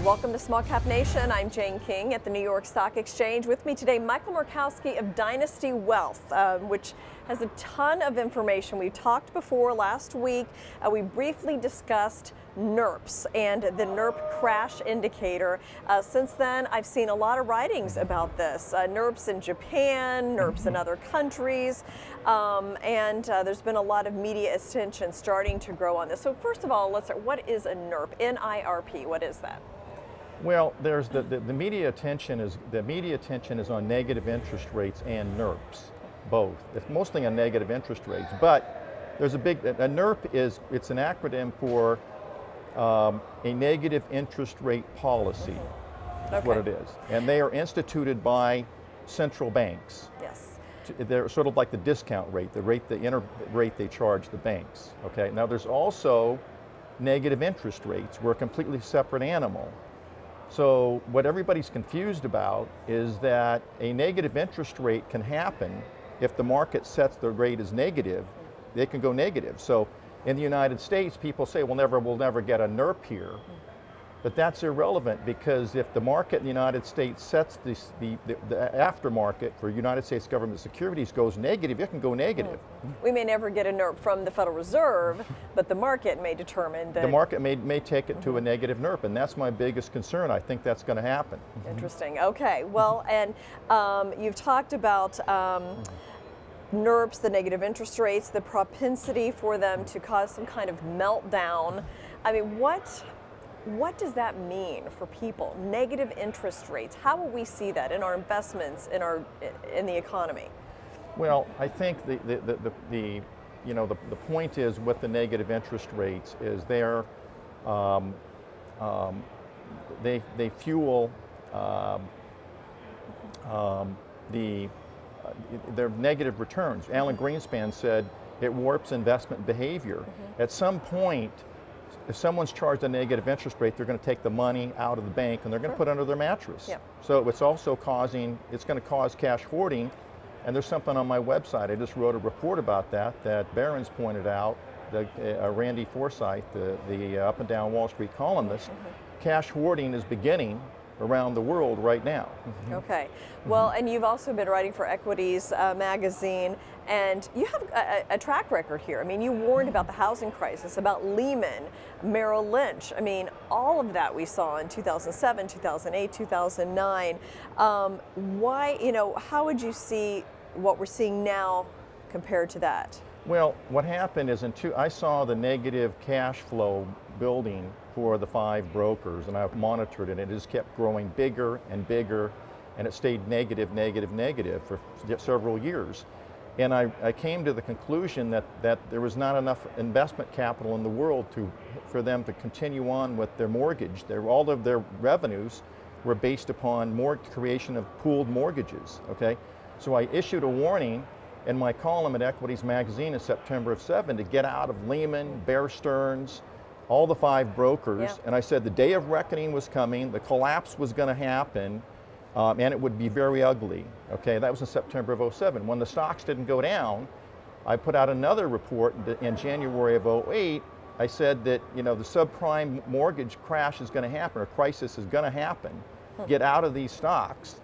Welcome to Small Cap Nation. I'm Jane King at the New York Stock Exchange. With me today, Michael Murkowski of Dynasty Wealth, which has a ton of information. We talked before last week. We briefly discussed NERPs and the NERP crash indicator. Since then, I've seen a lot of writings about this. NERPs in Japan, NERPs in other countries, and there's been a lot of media attention starting to grow on this. So first of all, let's start. What is a NERP? N-I-R-P, what is that? Well, there's the media attention is on negative interest rates and NERPs, both. It's mostly on negative interest rates, but there's a NERP it's an acronym for a negative interest rate policy. That's what it is, and they are instituted by central banks. Yes. They're sort of like the discount rate, the inner rate they charge the banks. Okay. Now there's also negative interest rates. We're a completely separate animal. So what everybody's confused about is that a negative interest rate can happen if the market sets the rate as negative. They can go negative. So in the United States, people say, we'll never get a NERP here. But that's irrelevant, because if the market in the United States sets the aftermarket for United States government securities goes negative, it can go negative. We may never get a NERP from the Federal Reserve, but the market may determine that. The market may take it to a negative NERP, and that's my biggest concern. I think that's going to happen. Interesting. Okay. Well, and you've talked about NERPs, the negative interest rates, the propensity for them to cause some kind of meltdown. I mean, what does that mean for people? Negative interest rates. How will we see that in our investments, in the economy? Well, I think the point is with the negative interest rates is they fuel their negative returns. Alan Greenspan said it warps investment behavior. At some point, if someone's charged a negative interest rate, they're going to take the money out of the bank and they're going to put it under their mattress. Yep. So it's also it's going to cause cash hoarding. And there's something on my website, I just wrote a report about that Barron's pointed out, Randy Forsyth, the up and down Wall Street columnist. Cash hoarding is beginning around the world right now. Okay. Well, and you've also been writing for Equities magazine, and you have a track record here. I mean, you warned about the housing crisis, about Lehman, Merrill Lynch. I mean, all of that we saw in 2007, 2008, 2009. How would you see what we're seeing now compared to that? Well, what happened is I saw the negative cash flow building for the 5 brokers, and I've monitored it. It just kept growing bigger and bigger, and it stayed negative for several years. And I came to the conclusion that there was not enough investment capital in the world for them to continue on with their mortgage. All of their revenues were based upon creation of pooled mortgages. Okay, so I issued a warning in my column at Equities magazine in September of '07 to get out of Lehman, Bear Stearns, all the 5 brokers, and I said the day of reckoning was coming, the collapse was going to happen, and it would be very ugly. Okay, that was in September of '07. When the stocks didn't go down, I put out another report in January of '08. I said that the subprime mortgage crash is going to happen, or crisis is going to happen. Get out of these stocks.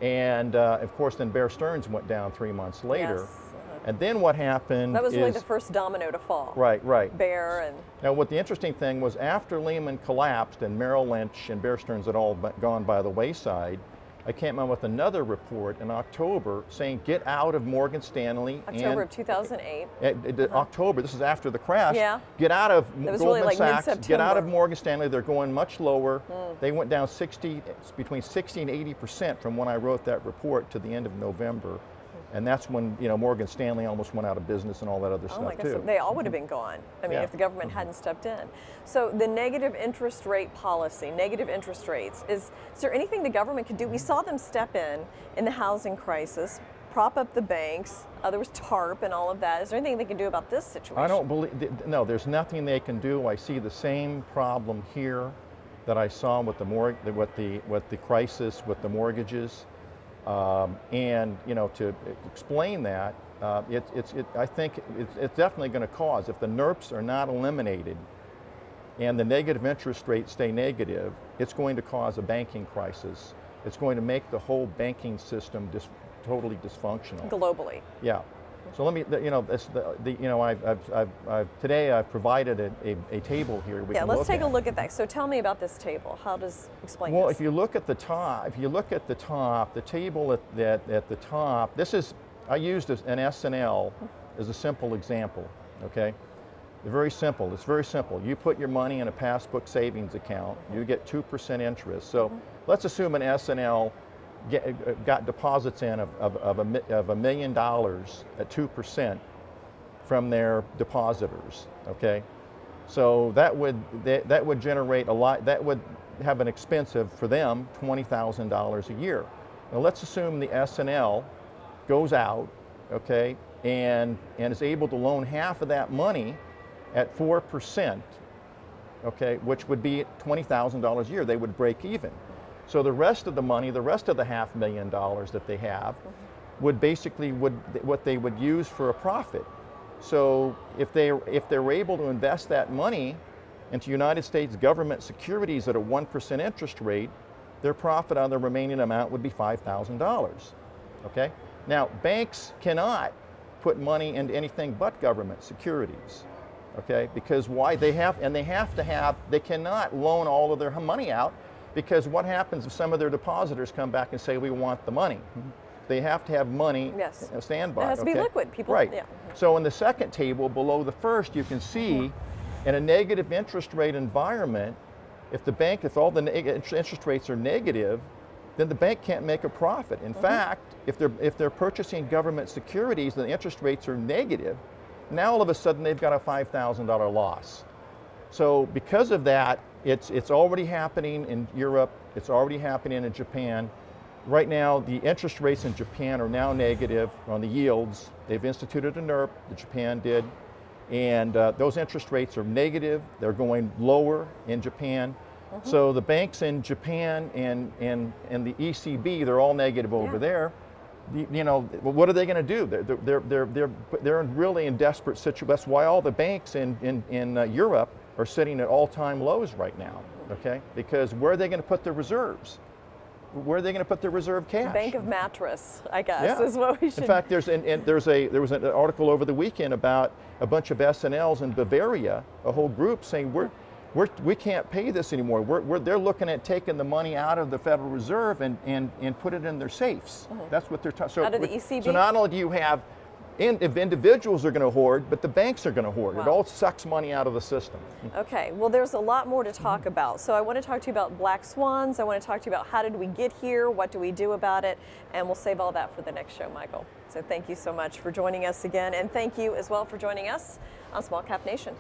And of course, then Bear Stearns went down 3 months later. Yes. And then what happened That was really the first domino to fall. Right. Bear and... Now what the interesting thing was, after Lehman collapsed and Merrill Lynch and Bear Stearns had all gone by the wayside, I came out with another report in October saying get out of Morgan Stanley. October of 2008. October, this is after the crash. Yeah. Get out of Goldman really like Sachs, mid-September. Get out of Morgan Stanley, they're going much lower. They went down between 60 and 80% from when I wrote that report to the end of November. And that's when Morgan Stanley almost went out of business and all that other stuff too. So they all would have been gone. I mean, if the government hadn't stepped in. So the negative interest rate policy, negative interest rates, is there anything the government could do? We saw them step in the housing crisis, prop up the banks. There was TARP and all of that. Is there anything they can do about this situation? I don't believe. No, there's nothing they can do. I see the same problem here that I saw with the crisis with the mortgages. And to explain that, I think it's definitely going to cause, if the NERPs are not eliminated, and the negative interest rates stay negative, it's going to cause a banking crisis. It's going to make the whole banking system totally dysfunctional. Globally. Yeah. So let me, today I've provided a table here. Let's take a look at that. So tell me about this table. How does, explain Well, this. if you look at the top, the table at the top, this is, I used an S&L as a simple example, okay? Very simple, it's very simple. You put your money in a passbook savings account, you get 2% interest. So let's assume an S&L got deposits in of $1 million at 2% from their depositors, okay? So that would generate a lot, that would have an expense of, for them, $20,000 a year. Now let's assume the S&L goes out, okay, and is able to loan half of that money at 4%, okay, which would be $20,000 a year. They would break even. So the rest of the money, the rest of the $500,000 that they have, would basically what they would use for a profit. So if they're able to invest that money into United States government securities at a 1% interest rate, their profit on the remaining amount would be $5,000. Okay? Now, banks cannot put money into anything but government securities. Okay? Because why? They cannot loan all of their money out, because what happens if some of their depositors come back and say, we want the money? They have to have money standby. It has to be liquid. People, right. Yeah. So in the second table below the first, you can see in a negative interest rate environment, if all the interest rates are negative, then the bank can't make a profit. In fact, if they're purchasing government securities and the interest rates are negative, now all of a sudden they've got a $5,000 loss. So because of that, it's already happening in Europe, it's already happening in Japan. Right now, the interest rates in Japan are now negative on the yields. They've instituted a NIRP, Japan did, and those interest rates are negative. They're going lower in Japan. So the banks in Japan and the ECB, they're all negative over there. What are they going to do? They're really in desperate situation. That's why all the banks in Europe are sitting at all-time lows right now. Okay, because where are they going to put their reserves? Where are they going to put their reserve cash? Bank of mattress, I guess, is what we should. In fact, there was an article over the weekend about a bunch of S&Ls in Bavaria, a whole group saying we can't pay this anymore. They're looking at taking the money out of the Federal Reserve and put it in their safes. That's what they're talking. Out of the ECB? So not only do you have, if individuals are going to hoard, but the banks are going to hoard. Wow. It all sucks money out of the system. Okay, well there's a lot more to talk about. So I want to talk to you about black swans. I want to talk to you about how did we get here, what do we do about it, and we'll save all that for the next show, Michael. So thank you so much for joining us again, and thank you as well for joining us on Small Cap Nation.